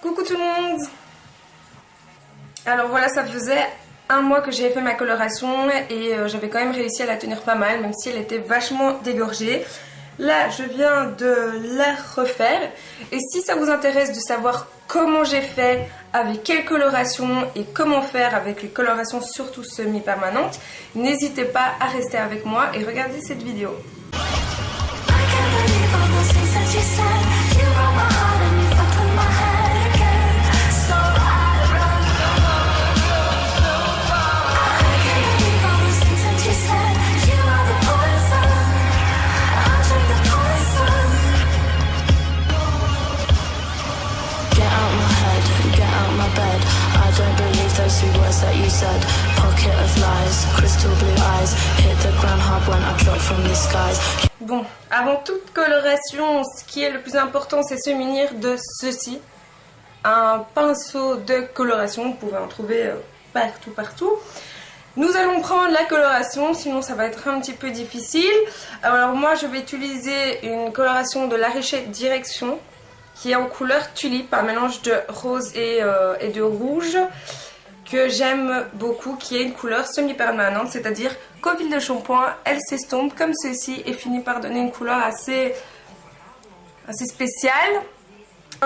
Coucou tout le monde. Alors voilà, ça faisait un mois que j'avais fait ma coloration et j'avais quand même réussi à la tenir pas mal, même si elle était vachement dégorgée. Là, je viens de la refaire et si ça vous intéresse de savoir comment j'ai fait, avec quelle coloration et comment faire avec les colorations surtout semi-permanentes, n'hésitez pas à rester avec moi et regarder cette vidéo. Bon, avant toute coloration, ce qui est le plus important, c'est se munir de ceci. Un pinceau de coloration, vous pouvez en trouver partout. Nous allons prendre la coloration, sinon ça va être un petit peu difficile. Alors moi, je vais utiliser une coloration de La Richette Direction, qui est en couleur tulipe, un mélange de rose et de rouge, que j'aime beaucoup, qui est une couleur semi-permanente, c'est-à-dire qu'au fil de shampoing, elle s'estompe comme ceci et finit par donner une couleur assez spéciale.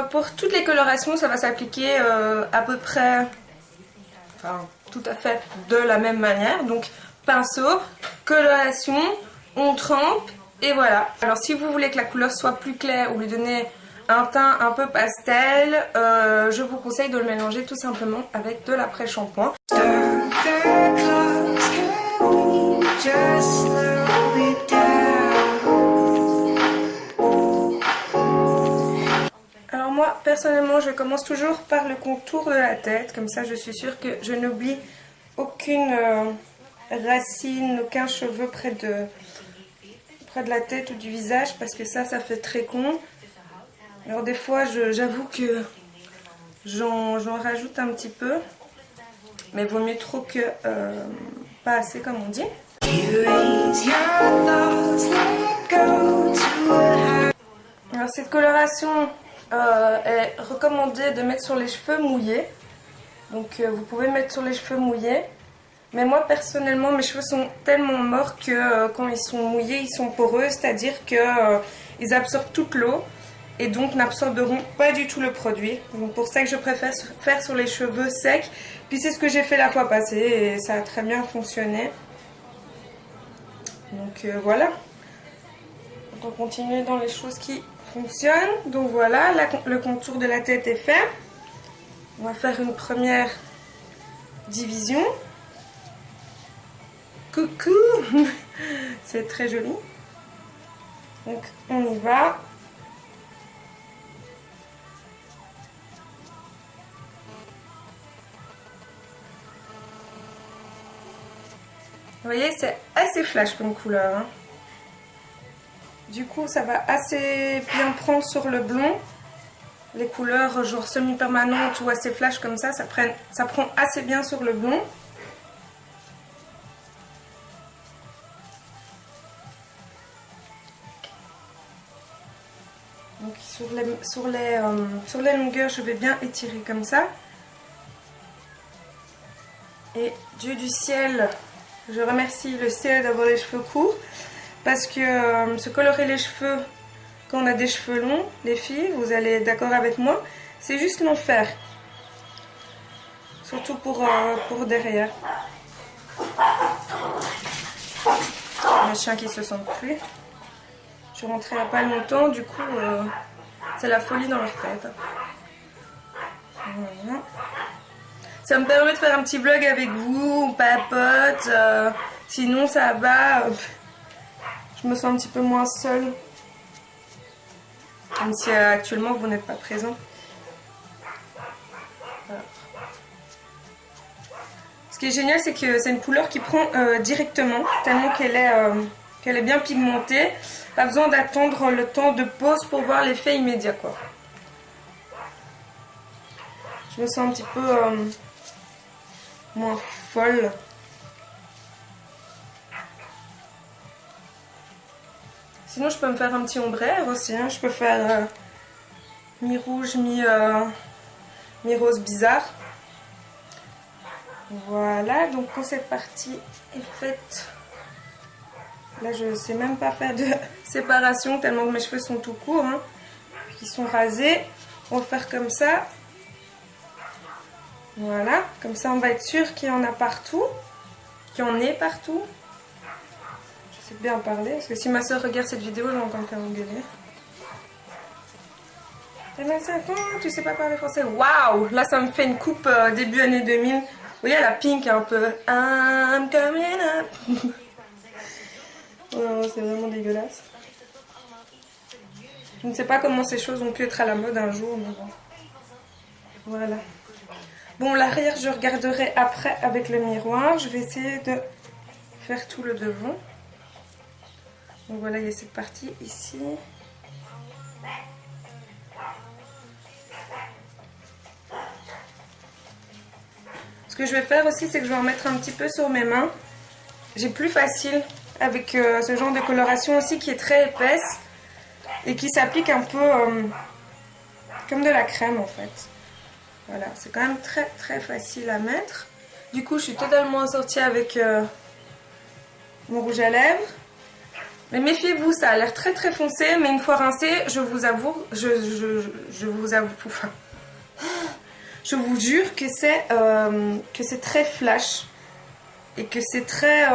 Pour toutes les colorations, ça va s'appliquer à peu près, enfin tout à fait de la même manière. Donc pinceau, coloration, on trempe et voilà. Alors si vous voulez que la couleur soit plus claire ou lui donner un teint un peu pastel, je vous conseille de le mélanger tout simplement avec de l'après-shampoing. Alors moi personnellement je commence toujours par le contour de la tête, comme ça je suis sûre que je n'oublie aucune racine, aucun cheveu près de la tête ou du visage, parce que ça fait très con. Alors des fois j'avoue que j'en rajoute un petit peu, mais vaut mieux trop que pas assez comme on dit. Alors cette coloration est recommandée de mettre sur les cheveux mouillés. Donc vous pouvez mettre sur les cheveux mouillés. Mais moi personnellement mes cheveux sont tellement morts que quand ils sont mouillés ils sont poreux, c'est-à-dire qu'ils absorbent toute l'eau. Et donc n'absorberont pas du tout le produit. Donc pour ça que je préfère faire sur les cheveux secs. Puis c'est ce que j'ai fait la fois passée et ça a très bien fonctionné. Donc voilà. On va continuer dans les choses qui fonctionnent. Donc voilà, le contour de la tête est fait. On va faire une première division. Coucou. C'est très joli. Donc on y va. Vous voyez, c'est assez flash comme couleur. Hein. Du coup, ça va assez bien prendre sur le blond. Les couleurs genre semi-permanentes ou assez flash comme ça prend assez bien sur le blond. Donc sur les longueurs, je vais bien étirer comme ça. Et Dieu du ciel, je remercie le ciel d'avoir les cheveux courts, parce que se colorer les cheveux quand on a des cheveux longs, les filles, vous allez être d'accord avec moi, c'est juste l'enfer. Surtout pour derrière. Les chiens qui se sentent plus. Je suis rentrée il n'y a pas longtemps, du coup c'est la folie dans leur tête. Voilà. Ça me permet de faire un petit vlog avec vous, on papote, sinon ça va, je me sens un petit peu moins seule, même si actuellement vous n'êtes pas présent. Voilà. Ce qui est génial, c'est que c'est une couleur qui prend directement, tellement qu'elle est bien pigmentée, pas besoin d'attendre le temps de pose pour voir l'effet immédiat, quoi. Je me sens un petit peu moins folle. Sinon je peux me faire un petit ombrelle aussi, hein. Je peux faire mi-rouge, mi-rose bizarre. Voilà, donc quand cette partie est faite, là je ne sais même pas faire de séparation tellement que mes cheveux sont tout courts, hein. Ils sont rasés. On va faire comme ça. Voilà, comme ça on va être sûr qu'il y en a partout, qu'il y en ait partout. Je sais bien parler, parce que si ma soeur regarde cette vidéo, elle va encore me faire engueuler. T'as 25 ans, tu sais pas parler français. Waouh, là ça me fait une coupe début année 2000. Vous voyez la pink un peu. I'm coming up. Oh, c'est vraiment dégueulasse. Je ne sais pas comment ces choses ont pu être à la mode un jour, mais bon. Voilà. Bon, l'arrière, je regarderai après avec le miroir. Je vais essayer de faire tout le devant. Donc voilà, il y a cette partie ici. Ce que je vais faire aussi, c'est que je vais en mettre un petit peu sur mes mains. J'ai plus facile avec ce genre de coloration aussi qui est très épaisse et qui s'applique un peu comme de la crème en fait. Voilà, c'est quand même très très facile à mettre. Du coup, je suis totalement assortie avec mon rouge à lèvres. Mais méfiez-vous, ça a l'air très très foncé, mais une fois rincé, je vous avoue, je vous jure que c'est très flash et que c'est très,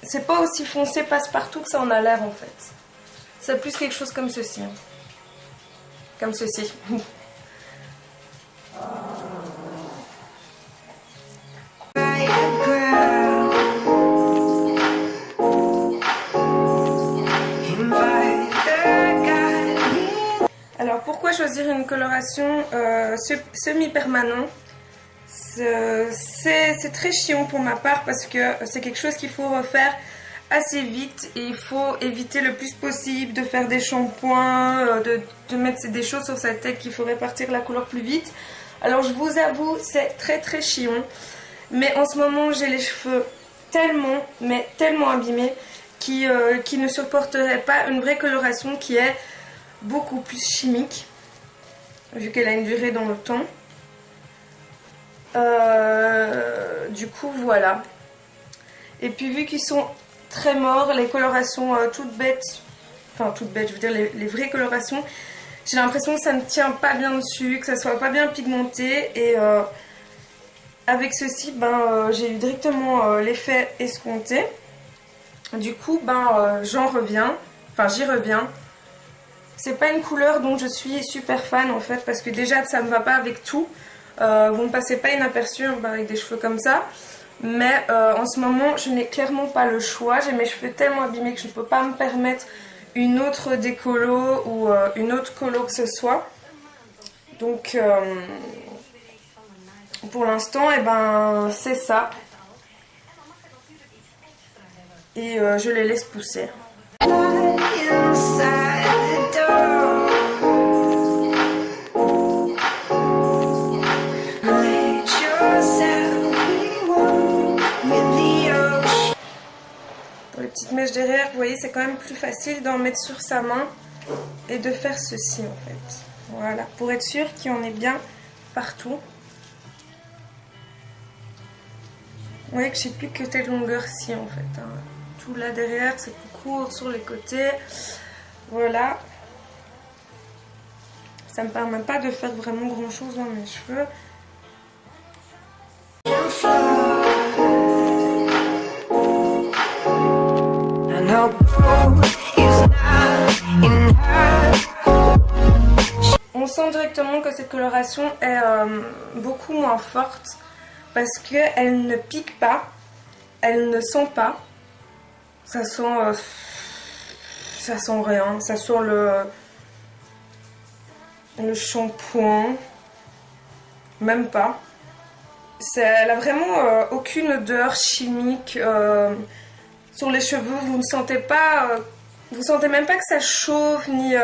c'est pas aussi foncé passe-partout que ça en a l'air en fait. C'est plus quelque chose comme ceci, hein. Comme ceci. Alors pourquoi choisir une coloration semi-permanent? C'est très chiant pour ma part parce que c'est quelque chose qu'il faut refaire assez vite et il faut éviter le plus possible de faire des shampoings, de mettre des choses sur sa tête qu'il faut répartir la couleur plus vite. Alors je vous avoue, c'est très très chiant, mais en ce moment j'ai les cheveux tellement, mais tellement abîmés qui ne supporteraient pas une vraie coloration qui est beaucoup plus chimique vu qu'elle a une durée dans le temps. Du coup voilà, et puis vu qu'ils sont très morts, les colorations toutes bêtes, enfin toutes bêtes, je veux dire les vraies colorations, j'ai l'impression que ça ne tient pas bien dessus, que ça soit pas bien pigmenté, et avec ceci j'ai eu directement l'effet escompté. Du coup j'y reviens. C'est pas une couleur dont je suis super fan en fait, parce que déjà ça me va pas avec tout. Vous ne passez pas inaperçu avec des cheveux comme ça. Mais en ce moment je n'ai clairement pas le choix. J'ai mes cheveux tellement abîmés que je ne peux pas me permettre une autre décolo ou une autre colo que ce soit. Donc pour l'instant c'est ça. Et je les laisse pousser. Pour les petites mèches derrière, vous voyez, c'est quand même plus facile d'en mettre sur sa main et de faire ceci en fait. Voilà, pour être sûr qu'il y en ait bien partout. Vous voyez que j'ai plus que telle longueur-ci en fait, hein. Tout là derrière, c'est plus court sur les côtés. Voilà. Ça me permet pas de faire vraiment grand chose dans mes cheveux. On sent directement que cette coloration est beaucoup moins forte parce qu'elle ne pique pas, elle ne sent pas. Ça sent rien, ça sent le shampoing, même pas. Elle a vraiment aucune odeur chimique sur les cheveux. Vous ne sentez pas, vous sentez même pas que ça chauffe ni.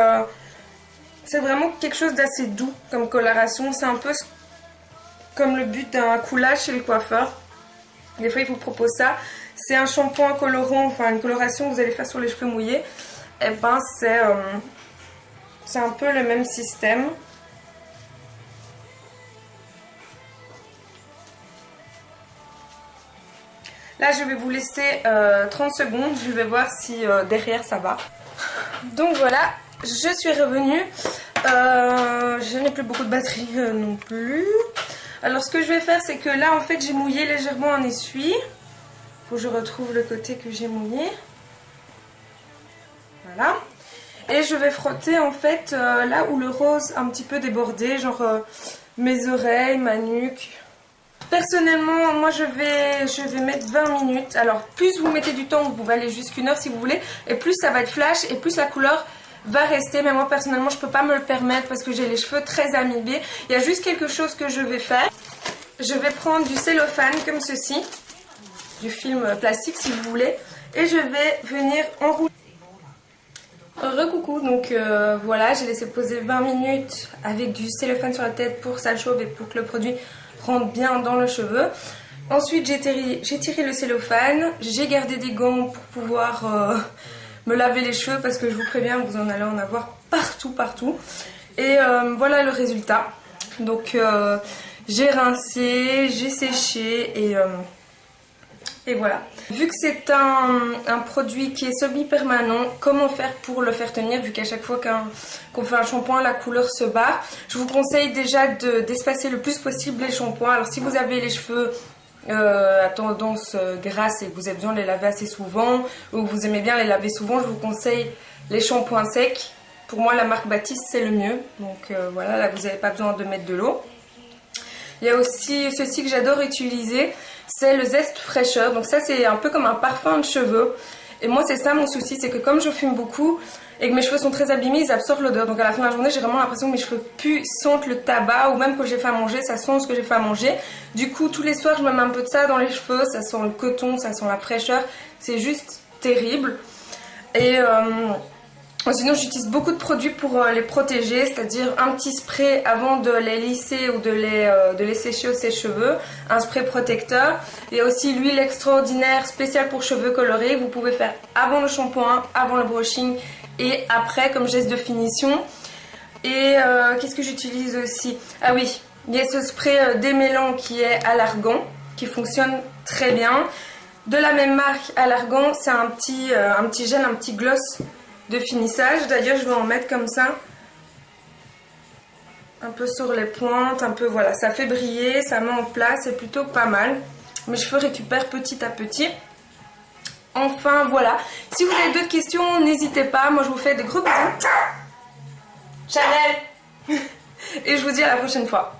C'est vraiment quelque chose d'assez doux comme coloration. C'est un peu comme le but d'un coulage chez le coiffeur. Des fois, il vous propose ça. C'est un shampoing colorant, enfin une coloration que vous allez faire sur les cheveux mouillés. Et c'est un peu le même système. Là je vais vous laisser 30 secondes, je vais voir si derrière ça va. Donc voilà, je suis revenue. Je n'ai plus beaucoup de batterie non plus. Alors ce que je vais faire, c'est que là en fait j'ai mouillé légèrement un essuie. Faut que je retrouve le côté que j'ai mouillé. Voilà. Et je vais frotter en fait là où le rose un petit peu débordé, genre mes oreilles, ma nuque. Personnellement, moi je vais mettre 20 minutes. Alors plus vous mettez du temps, vous pouvez aller jusqu'à 1 heure si vous voulez. Et plus ça va être flash et plus la couleur va rester. Mais moi personnellement je peux pas me le permettre parce que j'ai les cheveux très amibés. Il y a juste quelque chose que je vais faire. Je vais prendre du cellophane comme ceci. Du film plastique si vous voulez. Et je vais venir enrouler. Recoucou, donc voilà, j'ai laissé poser 20 minutes avec du cellophane sur la tête pour que ça chauffe et pour que le produit rentre bien dans le cheveu. Ensuite j'ai tiré le cellophane, j'ai gardé des gants pour pouvoir me laver les cheveux parce que je vous préviens, vous en allez en avoir partout. Et voilà le résultat. Donc j'ai rincé, j'ai séché et voilà. Vu que c'est un produit qui est semi-permanent, comment faire pour le faire tenir vu qu'à chaque fois qu'on fait un shampoing, la couleur se barre. Je vous conseille déjà d'espacer le plus possible les shampoings. Alors si vous avez les cheveux à tendance grasse et que vous avez besoin de les laver assez souvent ou que vous aimez bien les laver souvent, je vous conseille les shampoings secs. Pour moi la marque Baptiste c'est le mieux. Donc voilà, là vous n'avez pas besoin de mettre de l'eau. Il y a aussi ceci que j'adore utiliser, c'est le zeste fraîcheur. Donc ça c'est un peu comme un parfum de cheveux. Et moi c'est ça mon souci, c'est que comme je fume beaucoup et que mes cheveux sont très abîmés, ils absorbent l'odeur. Donc à la fin de la journée j'ai vraiment l'impression que mes cheveux puent, sentent le tabac ou même que j'ai fait à manger, ça sent ce que j'ai fait à manger. Du coup tous les soirs je me mets un peu de ça dans les cheveux, ça sent le coton, ça sent la fraîcheur. C'est juste terrible. Et sinon j'utilise beaucoup de produits pour les protéger, c'est-à-dire un petit spray avant de les lisser ou de les sécher au sèche-cheveux, un spray protecteur. Il y a aussi l'huile extraordinaire spéciale pour cheveux colorés, vous pouvez faire avant le shampoing, avant le brushing et après comme geste de finition. Et qu'est-ce que j'utilise aussi? Ah oui, il y a ce spray démêlant qui est à l'argan, qui fonctionne très bien. De la même marque à l'argan, c'est un petit gel, un petit gloss de finissage. D'ailleurs je vais en mettre comme ça un peu sur les pointes, un peu voilà, ça fait briller, ça met en place, c'est plutôt pas mal. Mes cheveux récupèrent petit à petit. Enfin voilà, si vous avez d'autres questions n'hésitez pas, moi je vous fais de gros bisous. Chanel. Et je vous dis à la prochaine fois.